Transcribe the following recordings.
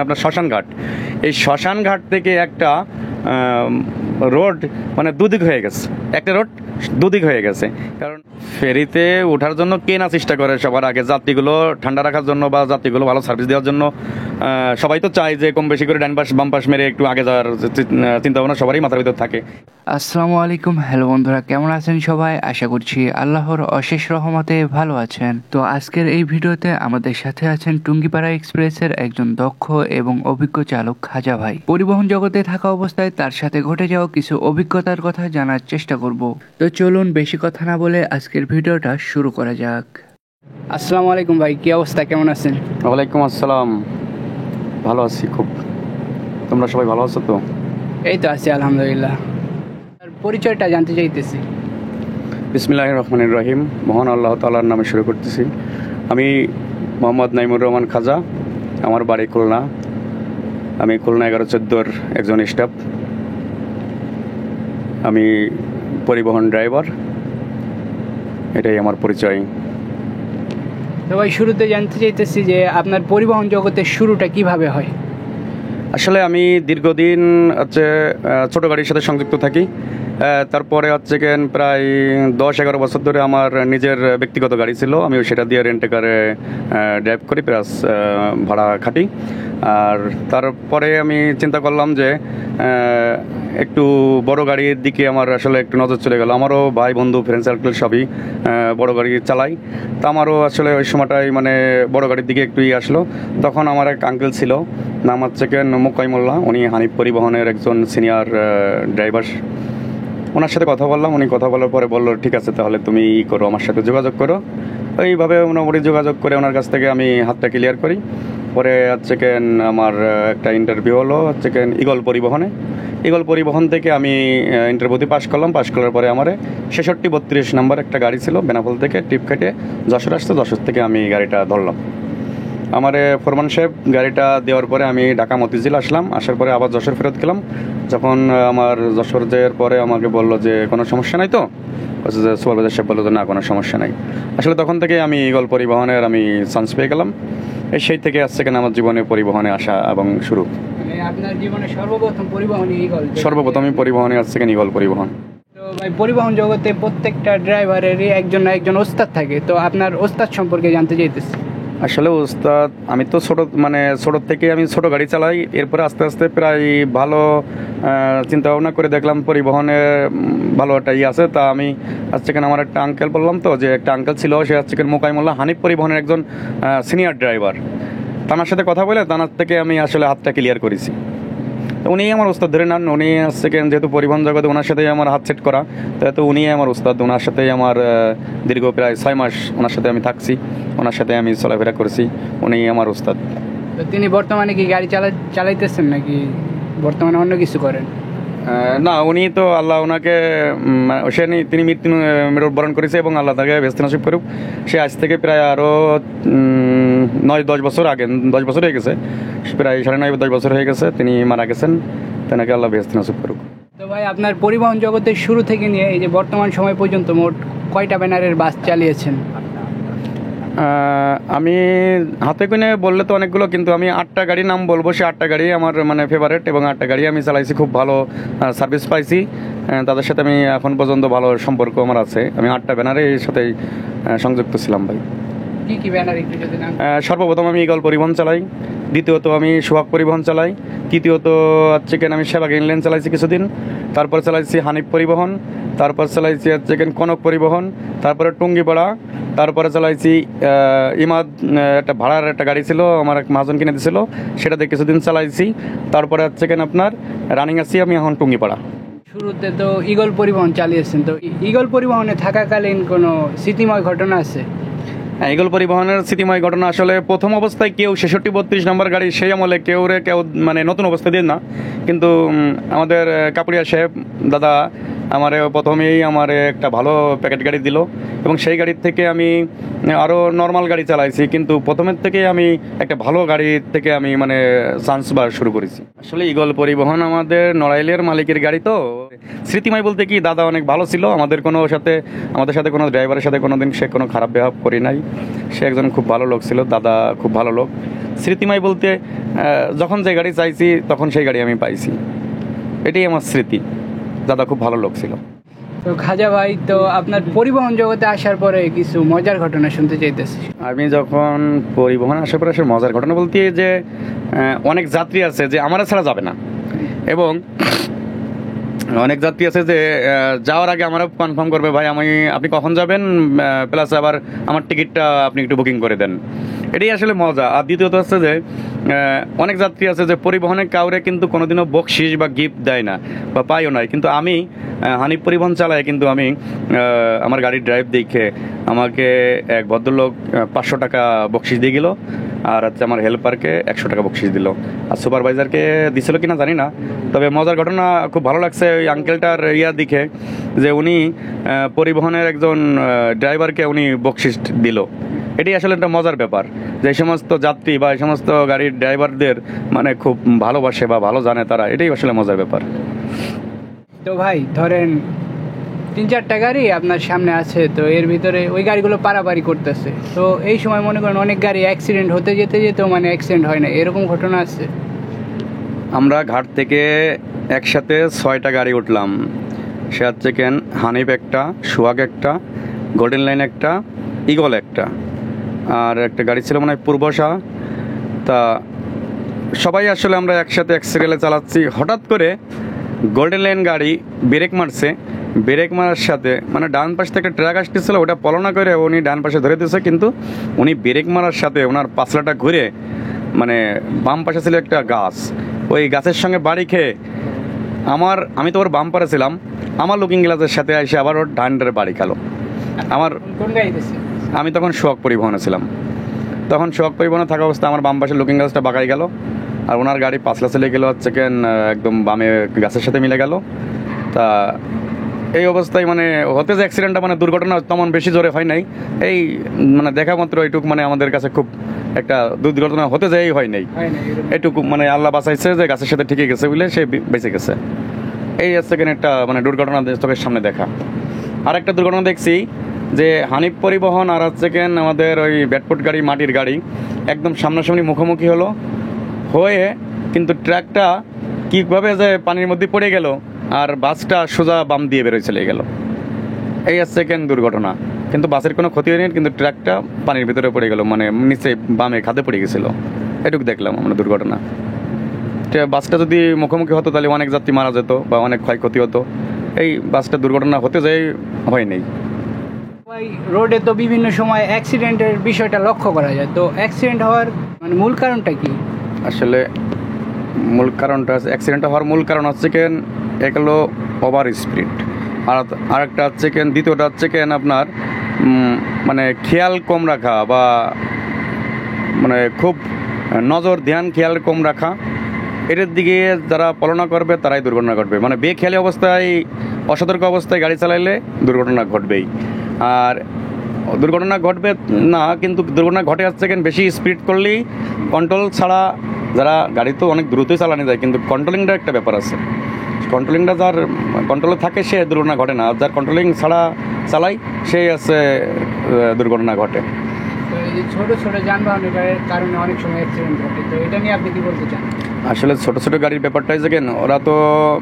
আপনার শ্মশানঘাট, এই শ্মশানঘাট থেকে একটা রোড মানে দুদিক হয়ে গেছে, একটা রোড দুদিক হয়ে গেছে। কারণ ফেরিতে ওঠার জন্য কে না চেষ্টা করে সবার আগে, যাত্রীগুলো ঠান্ডা রাখার জন্য বা যাত্রীগুলো ভালো সার্ভিস দেওয়ার জন্য সবাই তো চায় যে কম বেশি করে ডান পাশ বাম পাশ মেরে একটু আগে যাওয়ার চিন্তা ভাবনা সবারই মাথার ভিতর থাকে। আসসালামু আলাইকুম, হ্যালো বন্ধুরা, কেমন আছেন সবাই? আশা করছি আল্লাহর অশেষ রহমতে ভালো আছেন। তো আজকের এই ভিডিওতে আমাদের সাথে আছেন টুঙ্গিপাড়া এক্সপ্রেসের একজন দক্ষ এবং অভিজ্ঞ চালক খাজা ভাই। পরিবহন জগতে থাকা অবস্থায় তার সাথে ঘটে যাওয়া কিছু অভিজ্ঞতার কথা জানার চেষ্টা করব। তো চলুন বেশি কথা না বলে আজকের ভিডিওটা শুরু করা যাক। আসসালামু আলাইকুম ভাই, কি অবস্থা, কেমন আছেন? ওয়ালাইকুম আসসালাম, ভালো আছি খুব। তোমরা সবাই ভালো আছো তো? এই তো আছি আলহামদুলিল্লাহ। পরিচয়টা জানতে চাইতেছি। বিসমিল্লাহির রহমানির রহিম, মহান আল্লাহ তাআলার নামে শুরু করতেছি। আমি মোহাম্মদ নাইমুর রহমান খাজা, আমার বাড়ি খুলনা। আমি খুলনা 11-14 একজন স্টাফ। আমি পরিবহন ড্রাইভার, এটাই আমার পরিচয়। তো ভাই শুরুতে জানতে চাইতেছি যে আপনার পরিবহন জগতের শুরুটা কিভাবে হয়? আসলে আমি দীর্ঘদিন ছোটো গাড়ির সাথে সংযুক্ত থাকি। তারপরে প্রায় 10-11 বছর ধরে আমার নিজের ব্যক্তিগত গাড়ি ছিল, আমি সেটা দিয়ে রেন্টে কারে ড্রাইভ করি, প্লাস ভাড়া খাটি। আর তারপরে আমি চিন্তা করলাম যে একটু বড় গাড়ির দিকে আমার আসলে একটু নজর চলে গেল। আমারও ভাই বন্ধু ফ্রেন্ড সার্কেল সবই বড় গাড়ি চালাই, তা আমারও আসলে ওই সময়টাই মানে বড় গাড়ির দিকে একটু আসলো। তখন আমার এক আঙ্কেল ছিল, নাম মোকাইমুল্লাহ, উনি হানিফ পরিবহনের একজন সিনিয়র ড্রাইভার। ওনার সাথে কথা বললাম, উনি কথা বলার পরে বললো ঠিক আছে তাহলে তুমি করো, আমার সাথে যোগাযোগ করো। এইভাবে মোটামুটি যোগাযোগ করে ওনার কাছ থেকে আমি হাতটা ক্লিয়ার করি। পরে আমার একটা ইন্টারভিউ হলো ঈগল পরিবহনে। ঈগল পরিবহন থেকে আমি ইন্টারভিউতে পাশ করলাম। পাশ করার পরে আমার 66-32 নম্বর একটা গাড়ি ছিল, বেনাপোল থেকে টিপ কেটে যশোর আসতো, যশোর থেকে আমি গাড়িটা ধরলাম। আমার ফরমান সাহেব গাড়িটা দেওয়ার পরে আমি ঢাকা মতিঝিল আসলাম। আসার পরে আবার যশোর ফেরত গেলাম। যখন আমার যশোর যাওয়ার পরে আমাকে বললো যে কোনো সমস্যা নাই তো, যে সুপারভাইজার সাহেব বললো যে না কোনো সমস্যা নাই। আসলে তখন থেকে আমি ঈগল পরিবহনের আমি চান্স পেয়ে গেলাম। সেই থেকে আমার জীবনে পরিবহনে আসা এবং শুরু। আপনার জীবনে সর্বপ্রথম পরিবহন ঈগল? সর্বপ্রথমই পরিবহনে ঈগল পরিবহন। তো ভাই পরিবহন জগতে প্রত্যেকটা ড্রাইভারেরই একজন না একজন ওস্তাদ থাকে, তো আপনার ওস্তাদ সম্পর্কে জানতে চাইতেছি। আসলে ওস্তাদ, আমি তো ছোট থেকে আমি ছোট গাড়ি চালাই। এরপরে আস্তে আস্তে প্রায় ভালো চিন্তা ভাবনা করে দেখলাম পরিবহনে ভালো একটা আছে। তা আমি আমার একটা আঙ্কেল বললাম তো, যে একটা আঙ্কেল ছিল, সে মোকাইমুল্লাহ হানিফ পরিবহনের একজন সিনিয়র ড্রাইভার। তার সাথে কথা বলে তার থেকে আমি আসলে হাতটা ক্লিয়ার করেছি। উনি আমার ওস্তাদ ধরে নেন। উনি যেহেতু পরিবহন জগতে ওনার সাথেই আমার হাত সেট করা, তো উনি আমার ওস্তাদ। ওনার সাথেই আমার দীর্ঘ প্রায় 6 মাস ওনার সাথে আমি থাকছি, ওনার সাথে আমি চলাফেরা করেছি। উনি আমার ওস্তাদ। তো তিনি বর্তমানে কি গাড়ি চালাইতেছেন নাকি বর্তমানে অন্য কিছু করেন? না, উনি তো আল্লাহ ওনাকে তিনি মৃত্যুবরণ করেছে এবং আল্লাহ তাকে বেহেশত নসিব করুক। সে আজ থেকে প্রায় আরও 9-10 বছর আগে, 10 বছর হয়ে গেছে, প্রায় 9.5-10 বছর হয়ে গেছে তিনি মারা গেছেন। তেনাকে আল্লাহ বেহেশত নসিব করুক। তো ভাই আপনার পরিবহন জগতের শুরু থেকে নিয়ে এই যে বর্তমান সময় পর্যন্ত মোট কয়টা ব্যানারের বাস চালিয়েছেন? আমি হাতে গুনে বললে তো অনেকগুলো, কিন্তু আমি 8টা গাড়ির নাম বলবো। সে 8টা গাড়ি আমার ফেভারেট এবং 8টা গাড়ি আমি চালাইছি, খুব ভালো সার্ভিস পাইছি। তাদের সাথে আমি এখন পর্যন্ত ভালো সম্পর্ক আমার আছে। আমি 8টা ব্যানারের সাথেই সংযুক্ত ছিলাম ভাই। কি কি ব্যানার একটু যদি নাম? সর্বপ্রথম আমি ঈগল পরিবহন চালাই, দ্বিতীয়ত আমি সোহাগ পরিবহন চালাই, তৃতীয়ত আমি সেবাগ ইনল্যান্ড চালাইছি কিছুদিন, তারপর চালাইছি হানিফ পরিবহন, তারপর চালাইছি কনক পরিবহন, তারপরে টুঙ্গিপাড়া, তারপরে চালাইছি ইমাদ, একটা ভাড়ার একটা গাড়ি ছিল, আমার এক মহাজন কিনে দিয়েছিল, সেটাতে কিছুদিন চালাইছি। তারপরে আপনার রানিং আছি আমি এখন টুঙ্গিপাড়া। শুরুতে তো ঈগল পরিবহন চালিয়েছেন, তো ঈগল পরিবহনে থাকাকালীন কোনো স্মৃতিময় ঘটনা আছে? ঈগল পরিবহনের স্মৃতিময় ঘটনা, আসলে প্রথম অবস্থায় কেউ 66-32 নম্বর গাড়ি সেই আমলে কেউ নতুন অবস্থা দিয়ে না, কিন্তু আমাদের কাপুরিয়া সাহেব দাদা প্রথমেই একটা ভালো প্যাকেট গাড়ি দিল এবং সেই গাড়ির থেকে আমি আরও নর্মাল গাড়ি চালাইছি, কিন্তু প্রথমের থেকে আমি একটা ভালো গাড়ির থেকে আমি চান্স বার শুরু করেছি। আসলে ঈগল পরিবহন আমাদের নড়াইলের মালিকের গাড়ি, তো স্মৃতিময় বলতে কি, দাদা অনেক ভালো ছিল, আমাদের সাথে কোনো ড্রাইভারের সাথে কোনো দিন সে কোনো খারাপ ব্যবহার করি নাই। সে একজন খুব ভালো লোক ছিল, দাদা খুব ভালো লোক। স্মৃতিময় বলতে যখন যে গাড়ি চাইছি তখন সেই গাড়ি আমি পাইছি, এটাই আমার স্মৃতি। দাদা খুব ভালো লোক ছিল। তো খাজা ভাই, তো আপনার পরিবহন জগতে আসার পরে কিছু মজার ঘটনা শুনতে চাইতেছি। আমি যখন পরিবহন আসার পরে মজার ঘটনা বলতে যে অনেক যাত্রী আছে যে আমার ছাড়া যাবে না, এবং অনেক যাত্রী আছে যে যাওয়ার আগে আমারও কনফার্ম করবে, ভাই আপনি কখন যাবেন, প্লাস আবার আমার টিকিটটা আপনি একটু বুকিং করে দেন। এটাই আসলে মজা। আর দ্বিতীয়ত হচ্ছে যে অনেক যাত্রী আছে যে পরিবহনে কাউরে কিন্তু কোনোদিনও বকশিস বা গিফট দেয় না বা পাইও নাই, কিন্তু আমি হানিফ পরিবহন চালাই, কিন্তু আমি আমার গাড়ির ড্রাইভ দেখে আমাকে এক ভদ্রলোক 500 টাকা বকশিস দিয়ে গেল, আর হচ্ছে আমার হেল্পারকে 100 টাকা বকশিস দিল, আর সুপারভাইজারকে দিছিল কিনা জানি না। তবে মজার ঘটনা খুব ভালো লাগছে ওই আঙ্কেলটার দেখে, যে উনি পরিবহনের একজন ড্রাইভারকে উনি বকশিস দিল। এটি আসলে একটা মজার ব্যাপার, যে এই সমস্ত যাত্রী বা এই সমস্ত গাড়ির ড্রাইভারদের মানে খুব ভালোবাসে বা ভালো জানে তারা, এটাই আসলে মজার ব্যাপার। তো ভাই ধরেন 3-4টা গাড়ি আপনার সামনে আছে, তো এর ভিতরে ওই গাড়িগুলো পারাপারি করতেছে, তো এই সময় মনে করেন অনেক গাড়ি অ্যাক্সিডেন্ট হতে যেতে যেতেও মানে অ্যাক্সিডেন্ট হয় না, এরকম ঘটনা আছে? আমরা ঘাট থেকে একসাথে 6টা গাড়ি উঠলাম। সে হচ্ছে কেন হানিফ একটা, সোহাগ একটা, গোল্ডেন লাইন একটা, ইগল একটা, আর একটা গাড়ি ছিল মনে হয় পূর্বশা। তা সবাই আসলে আমরা একসাথে এক সিরিয়ালে চালাচ্ছি, হঠাৎ করে গোল্ডেন লাইন গাড়ি ব্রেক মারছে। ব্রেক মারার সাথে মানে ডান পাশ থেকে একটা ট্রাক আসতেছিল, ওটা পলনা করে উনি ডান পাশে ধরে দিয়েছে, কিন্তু উনি ব্রেক মারার সাথে ওনার পাছলাটা ঘুরে মানে বাম পাশে ছিল একটা গাছ, ওই গাছের সঙ্গে বাড়ি খেয়ে আমি তো ওর বাম পারে ছিলাম, আমার লুকিং গ্লাসের সাথে এসে আবার ওর ডান্ডারে বাড়ি খেলো। কোন গাড়িতে? আমি তখন সোহাগ পরিবহনে ছিলাম। তখন সোহাগ পরিবহনে থাকা অবস্থা আমার বাম পাশে লুকিং গ্লাসটা বাঁকাই গেল, আর ওনার গাড়ি পাছলা চলে গেলো হচ্ছে কেন একদম বামে গাছের সাথে মিলে গেল। তা এই অবস্থায় মানে হতে যে অ্যাক্সিডেন্টটা মানে দুর্ঘটনা তেমন বেশি জোরে হয় নাই, এই মানে দেখা মাত্র এইটুকু মানে আমাদের কাছে খুব একটা দুর্ঘটনা হতে যাই হয় নাই, এইটুকু মানে আল্লাহ বাঁচাইছে যে গাছের সাথে ঠিকই গেছে বলে সে বেঁচে গেছে। এই হচ্ছে কেন একটা মানে দুর্ঘটনা চোখের সামনে দেখা। আর একটা দুর্ঘটনা দেখছি যে হানিফ পরিবহন আর হচ্ছে কেন আমাদের ওই ব্যাটফুট গাড়ি, মাটির গাড়ি একদম সামনাসামনি মুখোমুখি হলো, হয়ে কিন্তু ট্রাকটা কীভাবে যে পানির মধ্যে পড়ে গেল আর বাসটা সোজা বাম দিয়ে বেরোয় চলে গেল। এই হচ্ছে কেন দুর্ঘটনা, কিন্তু বাসের কোনো ক্ষতি হয়নি, কিন্তু ট্রাকটা পানির ভিতরে পড়ে গেল, মানে নিচে বামে খাদে পড়ে গেছিল। এটুকু দেখলাম আমরা দুর্ঘটনা। বাসটা যদি মুখোমুখি হতো তাহলে অনেক যাত্রী মারা যেত বা অনেক ক্ষয়ক্ষতি হতো। এই বাসটা দুর্ঘটনা হতে যাই হয়নি। রোডে তো বিভিন্ন সময় অ্যাক্সিডেন্টের বিষয়টা লক্ষ্য করা যায়, তো অ্যাক্সিডেন্ট হওয়ার মানে মূল কারণটা কি? আসলে মূল কারণটা অ্যাক্সিডেন্ট হওয়ার মূল কারণ হচ্ছে কেন এক হলো ওভার স্পিড, আর একটা হচ্ছে কেন দ্বিতীয়টা হচ্ছে কেন আপনার মানে খেয়াল কম রাখা বা মানে খুব নজর ধ্যান খেয়াল কম রাখা। এটার দিকে যারা পালনা করবে তারাই দুর্ঘটনা ঘটবে, মানে বেখেয়ালি অবস্থায় অসতর্ক অবস্থায় গাড়ি চালাইলে দুর্ঘটনা ঘটবেই। আর দুর্ঘটনা ঘটবে না, কিন্তু দুর্ঘটনা ঘটে যাচ্ছে কেন বেশি স্পিড করলেই, কন্ট্রোল ছাড়া যারা গাড়ি তো অনেক দ্রুতই চালানো যায়, কিন্তু কন্ট্রোলিংটা একটা ব্যাপার আছে। কন্ট্রোলিংটা যার কন্ট্রোলে থাকে সে দুর্ঘটনা ঘটে না, আর যার কন্ট্রোলিং ছাড়া চালাই সেই আছে দুর্ঘটনা ঘটে। ছোট ছোট যানবাহনের কারণে অনেক সময় অ্যাক্সিডেন্ট ঘটে, তো এটা নিয়ে আপনি কি বলতে চান? আসলে ছোট ছোট গাড়ির ব্যাপারটাই যে কেন ওরা তো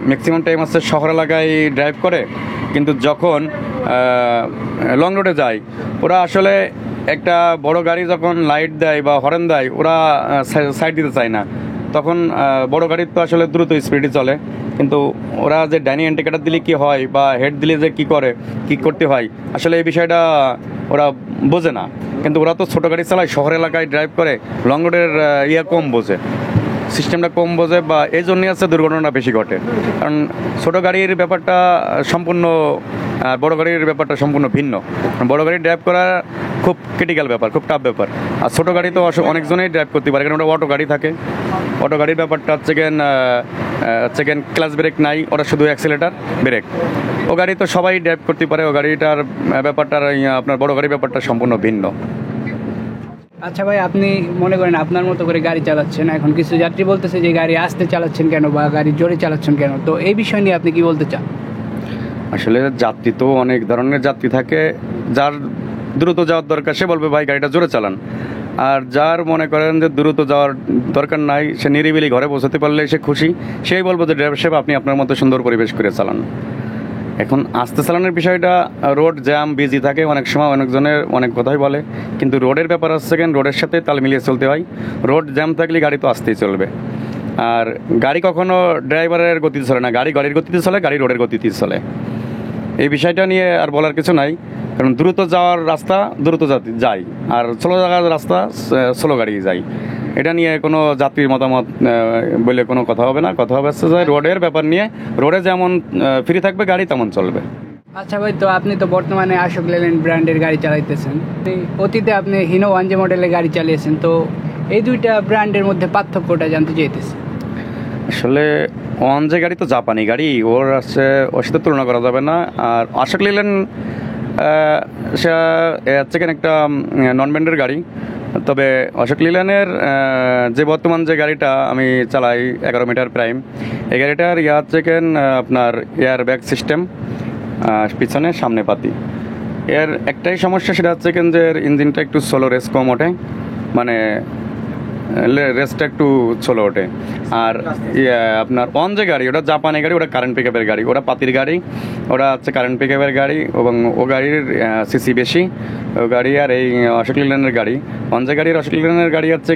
ম্যাক্সিমাম টাইম আছে শহর এলাকায় ড্রাইভ করে, কিন্তু যখন লং রুটে যায় ওরা আসলে একটা বড় গাড়ি যখন লাইট দেয় বা হর্ন দেয় ওরা সাইড দিতে চায় না, তখন বড় গাড়ির তো আসলে দ্রুত স্পিডে চলে, কিন্তু ওরা যে ডাইনি ইন্ডিকেটার দিলে কি হয় বা হেড দিলে যে কি করতে হয় আসলে এই বিষয়টা ওরা বোঝে না। কিন্তু ওরা তো ছোটো গাড়ি চালায়, শহর এলাকায় ড্রাইভ করে, লং রুটের কম বোঝে, সিস্টেমটা কম বোঝে, বা এই জন্যই আছে দুর্ঘটনা বেশি ঘটে। কারণ ছোটো গাড়ির ব্যাপারটা সম্পূর্ণ, বড় গাড়ির ব্যাপারটা সম্পূর্ণ ভিন্ন। বড় গাড়ি ড্রাইভ করা খুব ক্রিটিক্যাল ব্যাপার, খুব টাফ ব্যাপার। আর ছোটো গাড়ি তো অনেকজনেই ড্রাইভ করতে পারে, কারণ ওটা অটো গাড়ি থাকে। অটো গাড়ির ব্যাপারটা হচ্ছে ক্লাচ ব্রেক নাই, ওটা শুধু অ্যাক্সিলেটার ব্রেক। ও গাড়ি তো সবাই ড্রাইভ করতে পারে, ও গাড়িটার ব্যাপারটার আপনার বড় গাড়ির ব্যাপারটা সম্পূর্ণ ভিন্ন। আচ্ছা ভাই, আপনি মনে করেন আপনার মতো করে গাড়ি চালাচ্ছেন, এখন কিছু যাত্রী বলতেছে যে গাড়ি আস্তে চালাচ্ছেন কেন বা গাড়ি জোরে চালাচ্ছেন কেন, তো এই বিষয় নিয়ে আপনি কি বলতে চান? আসলে যাত্রী তো অনেক ধরনের যাত্রী থাকে। যার দ্রুত যাওয়ার দরকার সে বলবে ভাই গাড়িটা জোরে চালান, আর যার মনে করেন যে দ্রুত যাওয়ার দরকার নাই, সে নিরিবিলি ঘরে পৌঁছাতে পারলে সে খুশি, সেই বলবো যে ড্রাইভার সাহেব আপনি আপনার মতো সুন্দর পরিবেশ করে চালান। এখন আস্তে চালানোর বিষয়টা, রোড জ্যাম বিজি থাকে, অনেক সময় অনেকজনের অনেক কথাই বলে, কিন্তু রোডের ব্যাপার হচ্ছে রোডের সাথে তাল মিলিয়ে চলতে হয়। রোড জ্যাম থাকলে গাড়ি তো আসতেই চলবে, আর গাড়ি কখনো ড্রাইভারের গতিতে চলে না, গাড়ি গাড়ির গতিতে চলে, গাড়ি রোডের গতিতে চলে। এই বিষয়টা নিয়ে আর বলার কিছু নাই, কারণ দ্রুত যাওয়ার রাস্তা দ্রুত যায়, আর স্লো যাওয়ার রাস্তা স্লো গাড়ি যায়। এটা নিয়ে কোনো যাত্রীর মতামত বলে কোনো কথা হবে না। কথা হবে হচ্ছে যে রোডের ব্যাপার নিয়ে, রোডে যেমন ফ্রি থাকবে গাড়ি তেমন চলবে। আচ্ছা ভাই, তো আপনি তো বর্তমানে অশোক লেল্যান্ড ব্র্যান্ডের গাড়ি চালাইতেছেন, অতীতে আপনি হিনো 1J মডেলের গাড়ি চালিয়েছেন, তো এই দুইটা ব্র্যান্ডের মধ্যে পার্থক্যটা জানতে চাইতেছি। আসলে 1J গাড়ি তো জাপানি গাড়ি, ওর সাথে তুলনা করা যাবে না। আর অশোক লেল্যান্ড সে হচ্ছে একটা নন ব্র্যান্ডের গাড়ি। তবে অশোক লেল্যান্ডের যে বর্তমান যে গাড়িটা আমি চালাই 11 মিটার প্রাইম, এই গাড়িটার হচ্ছে আপনার এয়ার ব্যাগ সিস্টেম, পিছনে সামনে পাতি। এর একটাই সমস্যা, সেটা হচ্ছে যে ইঞ্জিনটা একটু স্লো, রেস কম ওঠে, মানে রেসটা একটু স্লো ওঠে। আর আপনার 1J গাড়ি ওটা জাপানি গাড়ি, ওটা কারেন্ট পিকআপের গাড়ি, ওটা পাতির গাড়ি, ওটা হচ্ছে কারেন্ট পিকআপের গাড়ি, এবং ও গাড়ির সিসি বেশি ও গাড়ি। আর এই অশোক লেল্যান্ডের গাড়ি, 1J গাড়ির অশোক লেল্যান্ডের গাড়ি হচ্ছে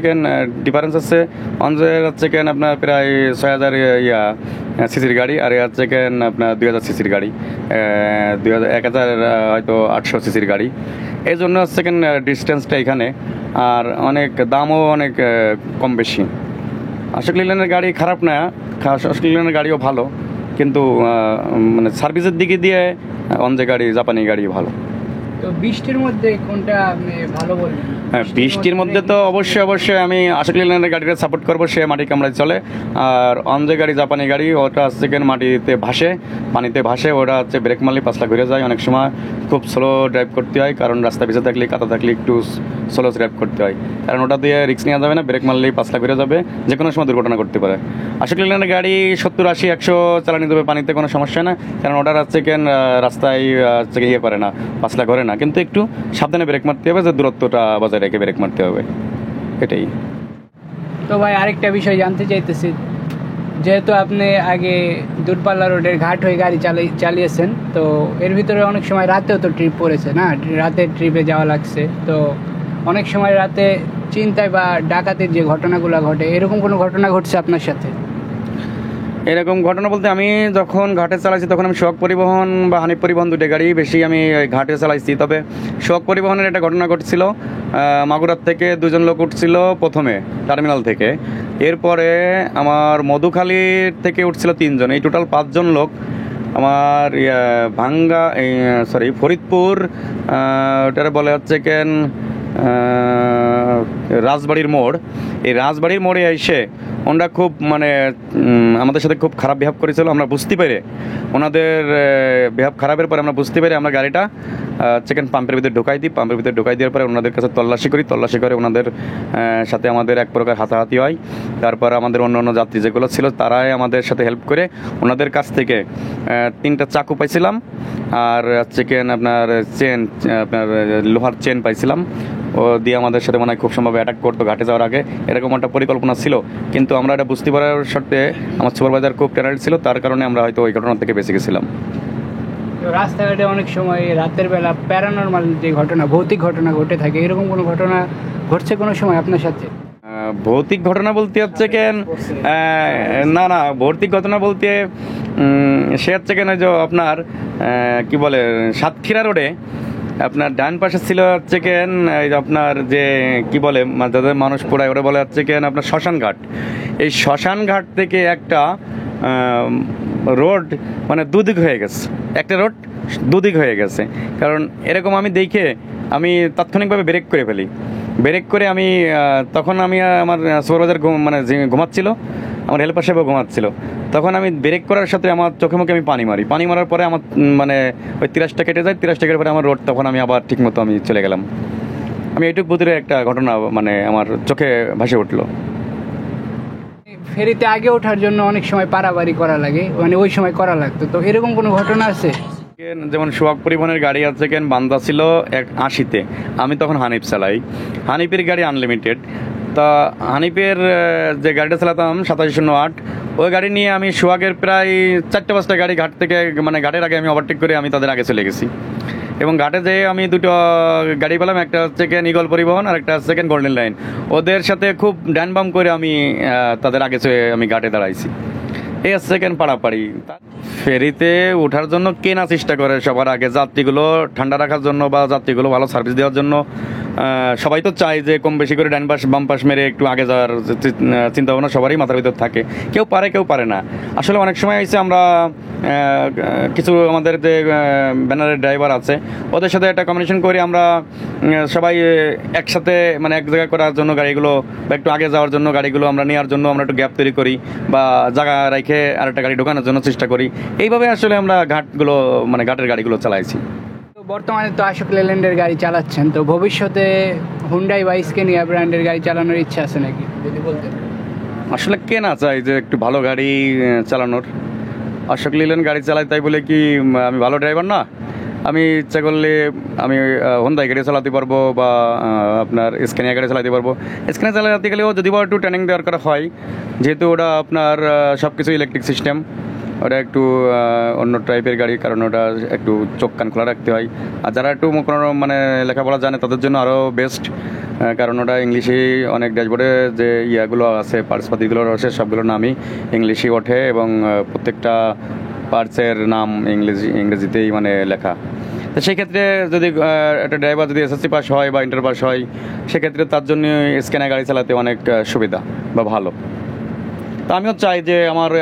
ডিফারেন্স আছে। 1J হচ্ছে আপনার প্রায় 6000 সিসির গাড়ি, আর হচ্ছে আপনার 2000 সিসির গাড়ি, 1000 হয়তো 800 সিসির গাড়ি। এই জন্য হচ্ছে ডিস্টেন্সটা এখানে, আর অনেক দামও অনেক কম বেশি। অশোক লেল্যান্ডের গাড়ি খারাপ না, অশোক লেল্যান্ডের গাড়িও ভালো, কিন্তু মানে সার্ভিসের দিকে দিয়ে 1J গাড়ি জাপানি গাড়ি ভালো। তো বৃষ্টির মধ্যে কোনটা আপনি ভালো বলবেন? হ্যাঁ, বৃষ্টির মধ্যে তো অবশ্যই আমি অশোক লেল্যান্ডের গাড়িটা সাপোর্ট করবো, সে মাটি কামড়ায় চলে। আর 1J গাড়ি জাপানি গাড়ি, ওটা হচ্ছে মাটিতে ভাসে, পানিতে ভাসে, ওটা হচ্ছে ব্রেক মারলে পাঁচলা ঘুরে যায়। অনেক সময় খুব স্লো ড্রাইভ করতে হয়, কারণ রাস্তা ভিজে থাকলে কাদা থাকলে একটু স্লো ড্রাইভ করতে হয়, কারণ ওটা দিয়ে রিস্ক নেওয়া যাবে না, ব্রেক মারলেই পাঁচলা ঘুরে যাবে, যে কোনো সময় দুর্ঘটনা করতে পারে। অশোক লেল্যান্ডের গাড়ি 70, 80, 100 চালানি দেবে, পানিতে কোনো সমস্যা না, কারণ ওটার হচ্ছে রাস্তায় ইয়ে করে না, পাঁচলা ঘরে না, কিন্তু একটু সাবধানে ব্রেক মারতে হবে, যে দূরত্বটা বজায় রেখে ব্রেক মারতে হবে, এটাই। তো ভাই আরেকটা বিষয় জানতে চাইতেছি, যেহেতু আপনি আগে দূরপাল্লা রোডের ঘাট হয়ে গাড়ি চালিয়েছেন, তো এর ভিতরে অনেক সময় রাতেও তো ট্রিপ পড়েছে না, রাতের ট্রিপে যাওয়া লাগছে, তো অনেক সময় রাতে চিন্তায় বা ডাকাতের যে ঘটনাগুলো ঘটে, এরকম কোনো ঘটনা ঘটছে আপনার সাথে? এরকম ঘটনা বলতে, আমি যখন ঘাটে চালাইছি তখন আমি সোহাগ পরিবহন বা হানিফ পরিবহন দুটো গাড়ি বেশি আমি ঘাটে চালাইছি। তবে সোহাগ পরিবহনের একটা ঘটনা ঘটছিল, মাগুরার থেকে দুজন লোক উঠছিল প্রথমে টার্মিনাল থেকে, এরপরে আমার মধুখালীর থেকে উঠছিল 3 জন, এই টোটাল 5 জন লোক আমার ফরিদপুর, ওটার বলে হচ্ছে রাজবাড়ির মোড়। এই রাজবাড়ির মোড়ে এসে ওনারা খুব আমাদের সাথে খুব খারাপ বিহেভ করেছিল। আমরা বুঝতে পেরে, ওনাদের বিহেভ খারাপের পরে আমরা বুঝতে পেরে আমরা গাড়িটা পাম্পের ভিতরে ঢোকাই দিই। পাম্পের ভিতরে ঢোকাই দেওয়ার পরে ওনাদের কাছে তল্লাশি করে ওনাদের সাথে আমাদের এক প্রকার হাতাহাতি হয়। তারপর আমাদের অন্য যাত্রী যেগুলো ছিল তারাই আমাদের সাথে হেল্প করে, ওনাদের কাছ থেকে 3টা চাকু পাইছিলাম, আর আপনার আপনার লোহার চেন পাইছিলাম। ও দিয়ে আমাদের সাথে খুব সম্ভব অ্যাটাক করতো ঘাটে যাওয়ার আগে, এরকম একটা পরিকল্পনা ছিল, কিন্তু আমরা এটা বুঝতে পারার শর্তে আমার সুপারভাইজার খুব ট্যালেন্ট ছিল, তার কারণে আমরা হয়তো ওই ঘটনা থেকে বেঁচে গেছিলাম। রাস্তাঘাটে অনেক সময় রাতের বেলা প্যারানর্মাল যে ঘটনা, ভৌতিক ঘটনা ঘটে থাকে, এরকম কোনো ঘটনা ঘটছে কোনো সময় আপনার সাথে? ভৌতিক ঘটনা বলতে হচ্ছে না ভৌতিক ঘটনা বলতে সে হচ্ছে যে আপনার কি বলে, সাতক্ষীরা রোডে আপনার ডান পাশে ছিল হচ্ছে আপনার যে কি বলে যাদের মানুষ পোড়ায়, ওরা বলে হচ্ছে আপনার শ্মশান ঘাট। এই শ্মশান ঘাট থেকে একটা রোড দুদিক হয়ে গেছে, একটা রোড দুদিক হয়ে গেছে। কারণ এরকম আমি দেখে আমি তাৎক্ষণিকভাবে ব্রেক করে ফেলি। ব্রেক করে আমি তখন আমার সুপারভাইজার ঘুমাচ্ছিল, আমার হেল্পার সাহেবও ঘুমাচ্ছিল। তখন আমি ব্রেক করার সাথে আমার চোখে মুখে আমি পানি মারার পরে আমার ওই 30টা কেটে যায়। 30টা কেটে পরে আমার রোড, তখন আমি আবার ঠিক মতো আমি চলে গেলাম। আমি এইটুক ভিতরে একটা ঘটনা মানে আমার চোখে ভাসে উঠলো। ফেরিতে আগে ওঠার জন্য অনেক সময় পারাবাড়ি করা লাগে, মানে ওই সময় করা লাগতো, তো এরকম কোনো ঘটনা আছে? যেমন সোহাগ পরিবহনের গাড়ি আছে কেন বান্দা ছিল 80-তে, আমি তখন হানিফ চালাই। হানিফের গাড়ি আনলিমিটেড। তা হানিফের যে গাড়িটা চালাতাম 2708, ওই গাড়ি নিয়ে আমি সোহাগের প্রায় 4-5টা গাড়ি ঘাট থেকে মানে ঘাটের আগে আমি ওভারটেক করে আমি তাদের আগে চলে গেছি। এবং ঘাটে যেয়ে আমি দুটো গাড়ি পেলাম, একটা হচ্ছে ইগল পরিবহন আর একটা হচ্ছে গোল্ডেন লাইন। ওদের সাথে খুব ড্যান বাম করে আমি তাদের আগে চলে আমি ঘাটে দাঁড়াইছি। এই হচ্ছে পাড়াপাড়ি। ফেরিতে ওঠার জন্য কেনা চেষ্টা করে সবার আগে, যাত্রীগুলো ঠান্ডা রাখার জন্য বা যাত্রীগুলো ভালো সার্ভিস দেওয়ার জন্য। সবাই তো চায় যে কম বেশি করে ডান পাশ বাম পাশ মেরে একটু আগে যাওয়ার চিন্তা ভাবনা সবারই মাথার ভিতর থাকে। কেউ পারে কেউ পারে না। আসলে অনেক সময় হয়েছে আমরা কিছু আমাদের যে ব্যানারের ড্রাইভার আছে ওদের সাথে একটা কম্বিনেশন করি, আমরা সবাই একসাথে মানে এক জায়গায় করার জন্য গাড়িগুলো বা একটু আগে যাওয়ার জন্য গাড়িগুলো আমরা নেওয়ার জন্য আমরা একটু গ্যাপ তৈরি করি বা জায়গা রেখে আরেকটা গাড়ি ঢোকানোর জন্য চেষ্টা করি। এইভাবে আসলে আমরা ঘাটগুলো মানে ঘাটের গাড়িগুলো চালাইছি। তো বর্তমানে তো অশোক লেল্যান্ডের গাড়ি চালাচ্ছেন, তো ভবিষ্যতে হুন্ডাই বা স্কেনিয়া ব্র্যান্ডের গাড়ি চালানোর ইচ্ছা আছে নাকি, যদি বলতেন? আসলে কে না চাই যে একটু ভালো গাড়ি চালানোর। অশোক লেল্যান্ড গাড়ি চালাই তাই বলে কি আমি ভালো ড্রাইভার না? আমি ইচ্ছা করলে আমি হোন্ডাই গাড়ি চালাতে পারবো বা আপনার স্ক্যানিয়া গাড়ি চালাতে পারবো। স্ক্যানিয়া চালাতে গেলেও যদি বা একটু ট্রেনিং দেওয়ার করা হয়, যেহেতু ওটা আপনার সব কিছু ইলেকট্রিক সিস্টেম, ওটা একটু অন্য টাইপের গাড়ি, কারণ ওটা একটু চোখ কান খোলা রাখতে হয়। আর যারা একটু কোনো মানে লেখাপড়া জানে তাদের জন্য আরও বেস্ট, কারণ ওটা ইংলিশেই অনেক ড্যাশবোর্ডে যে ইয়াগুলো আছে পার্টসপাতিগুলো আছে সবগুলোর নামই ইংলিশেই ওঠে এবং প্রত্যেকটা পার্টসের নাম ইংরেজিতেই মানে লেখা। তো সেক্ষেত্রে যদি একটা ড্রাইভার যদি এসএসসি পাস হয় বা ইন্টার পাস হয়, সেক্ষেত্রে তার জন্য স্ক্যানিয়া গাড়ি চালাতে অনেক সুবিধা বা ভালো। তো আমিও চাই যে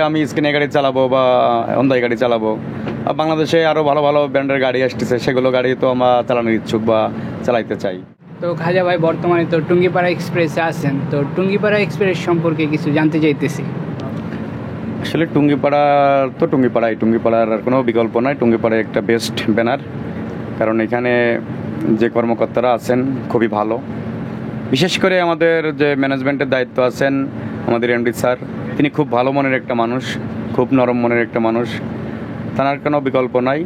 আমি স্ক্যানিয়া গাড়ি চালাবো বা হোন্ডাই গাড়ি চালাবো। বাংলাদেশে আরও ভালো ভালো ব্র্যান্ডের গাড়ি আসতেছে, সেগুলো গাড়ি তো আমরা চালানোর ইচ্ছুক বা চালাইতে চাই। তো খাজা ভাই, বর্তমানে তো টুঙ্গিপাড়া এক্সপ্রেসে আছেন, তো টুঙ্গিপাড়া এক্সপ্রেস সম্পর্কে কিছু জানতে চাইতেছি। আসলে টুঙ্গিপাড়ার আর কোনো বিকল্প নয়। টুঙ্গিপাড়ায় একটা বেস্ট ব্যানার, কারণ এখানে যে কর্মকর্তারা আছেন খুবই ভালো। বিশেষ করে আমাদের যে ম্যানেজমেন্টের দায়িত্ব আছেন আমাদের এমডি স্যার, তিনি খুব ভালো মনের একটা মানুষ, খুব নরম মনের একটা মানুষ। তার কোনো বিকল্প নাই।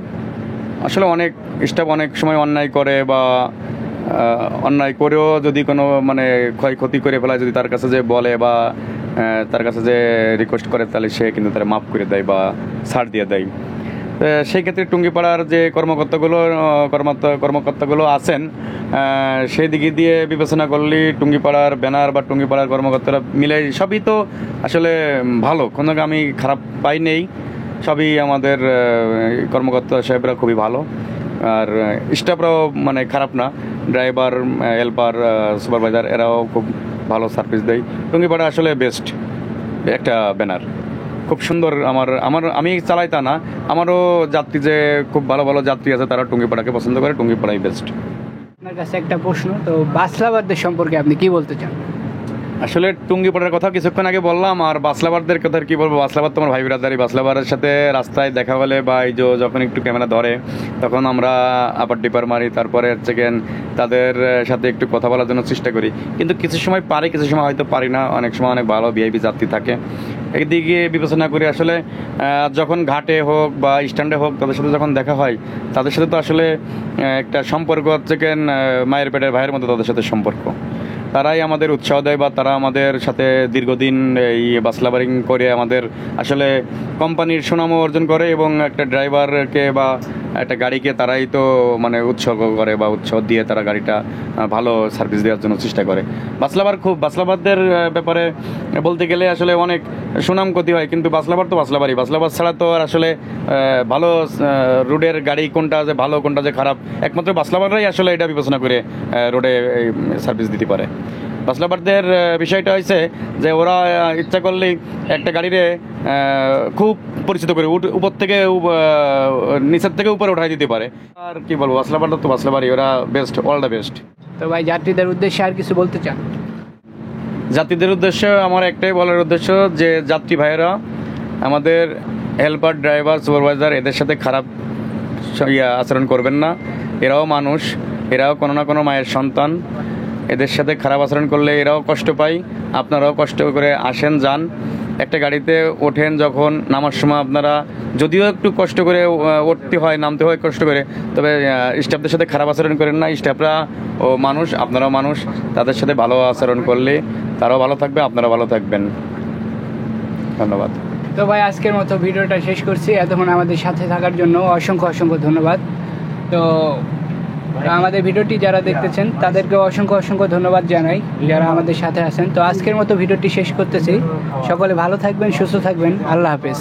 আসলে অনেক স্টাফ অনেক সময় অন্যায় করে বা অন্যায় করেও যদি কোনো মানে ক্ষয়ক্ষতি করে ফেলায়, যদি তার কাছে যে বলে বা তার কাছে যে রিকোয়েস্ট করে, তাহলে সে কিন্তু তারা মাফ করে দেয় বা ছাড় দিয়ে দেয়। সেই ক্ষেত্রে টুঙ্গিপাড়ার যে কর্মকর্তাগুলো আছেন, সেই দিকে দিয়ে বিবেচনা করলে টুঙ্গিপাড়ার ব্যানার বা টুঙ্গিপাড়ার কর্মকর্তারা মিলে সবই তো আসলে ভালো, কোনো আমি খারাপ পাই নেই। সবই আমাদের কর্মকর্তা সাহেবরা খুবই ভালো, আর স্টাফরাও মানে খারাপ না। ড্রাইভার, হেল্পার, সুপারভাইজার এরাও খুব ভালো সার্ভিস দেয়। টুঙ্গিপাড়া আসলে বেস্ট একটা ব্যানার, খুব সুন্দর। আমি চালাই তা না, আমারও যাত্রী যে খুব ভালো ভালো যাত্রী আছে তারা টুঙ্গিপাড়াকে পছন্দ করে। টুঙ্গিপাড়াই বেস্ট। আপনার কাছে একটা প্রশ্ন, তো বাসলাবাদদের সম্পর্কে আপনি কি বলতে চান? আসলে টুঙ্গিপাড়ার কথা কিছুক্ষণ আগে বললাম, আর বাসলাবারদের কথা কি বলবো। বাসলাবাদ তোমার ভাই ব্রাদারি। বাসলাবারের সাথে রাস্তায় দেখা হলে বা এই যে যখন একটু ক্যামেরা ধরে তখন আমরা আবার ডিপার মারি, তারপরে হচ্ছে তাদের সাথে একটু কথা বলার জন্য চেষ্টা করি। কিন্তু কিছু সময় পারি, কিছু সময় হয়তো পারি না। অনেক সময় অনেক ভালো ভিআইপি যাত্রী থাকে, একদিকে বিবেচনা করি। আসলে যখন ঘাটে হোক বা স্ট্যান্ডে হোক তাদের সাথে যখন দেখা হয়, তাদের সাথে তো আসলে একটা সম্পর্ক হচ্ছে মায়ের পেটের ভাইয়ের মতো তাদের সাথে সম্পর্ক। তারাই আমাদের উৎসাহ দেয় বা তারা আমাদের সাথে দীর্ঘদিন এই বাসলাবারিং করে আমাদের আসলে কোম্পানির সুনামও অর্জন করে, এবং একটা ড্রাইভারকে বা একটা গাড়িকে তারাই তো মানে উৎসর্গ করে বা উৎসাহ দিয়ে তারা গাড়িটা ভালো সার্ভিস দেওয়ার জন্য চেষ্টা করে। বাসলাবাদদের ব্যাপারে বলতে গেলে আসলে অনেক সুনাম ক্ষতি হয়, কিন্তু বাসলাবাদ তো বাসলাবাদ ছাড়া তো আর আসলে ভালো রোডের গাড়ি কোনটা যে ভালো কোনটা যে খারাপ, একমাত্র বাসলাবাদরাই আসলে এটা বিবেচনা করে রোডে সার্ভিস দিতে পারে। বাসলাবাদদের বিষয়টা হয়েছে যে ওরা ইচ্ছা করলেই একটা গাড়িরে খুব পরিচিত করে উপর থেকে নিচের থেকে উপরে উঠাই দিতে পারে। আর কি বলবো, বাসলাবাদ তো বাসলাবাড়ি, ওরা বেস্ট, অল দ্য বেস্ট। তো ভাই, যাত্রীদের উদ্দেশ্যে আর কিছু বলতে চান? যাত্রীদের উদ্দেশ্যে আমার একটাই বলার উদ্দেশ্য যে যাত্রী ভাইয়েরা আমাদের হেল্পার, ড্রাইভার, সুপারভাইজার এদের সাথে খারাপ আচরণ করবেন না। এরাও মানুষ, এরাও কোনো না কোনো মায়ের সন্তান। এদের সাথে খারাপ আচরণ করলে এরাও কষ্ট পায়, আপনারাও কষ্ট করে আসেন যান। একটা গাড়িতে ওঠেন যখন, নামার সময় আপনারা যদিও একটু কষ্ট করে উঠতে হয়, নামতে হয় কষ্ট করে, তবে স্টাফদের সাথে খারাপ আচরণ করেন না। স্টাফরা ও মানুষ, আপনারাও মানুষ, তাদের সাথে ভালো আচরণ করলে তারাও ভালো থাকবে, আপনারাও ভালো থাকবেন। ধন্যবাদ। তো ভাই আজকের মতো ভিডিওটা শেষ করছি। এতক্ষণ আমাদের সাথে থাকার জন্য অসংখ্য অসংখ্য ধন্যবাদ। তো আমাদের ভিডিওটি যারা দেখতেছেন তাদেরকে অসংখ্য অসংখ্য ধন্যবাদ জানাই, যারা আমাদের সাথে আছেন। তো আজকের মতো ভিডিওটি শেষ করতেছি। সকলে ভালো থাকবেন, সুস্থ থাকবেন। আল্লাহ হাফেজ।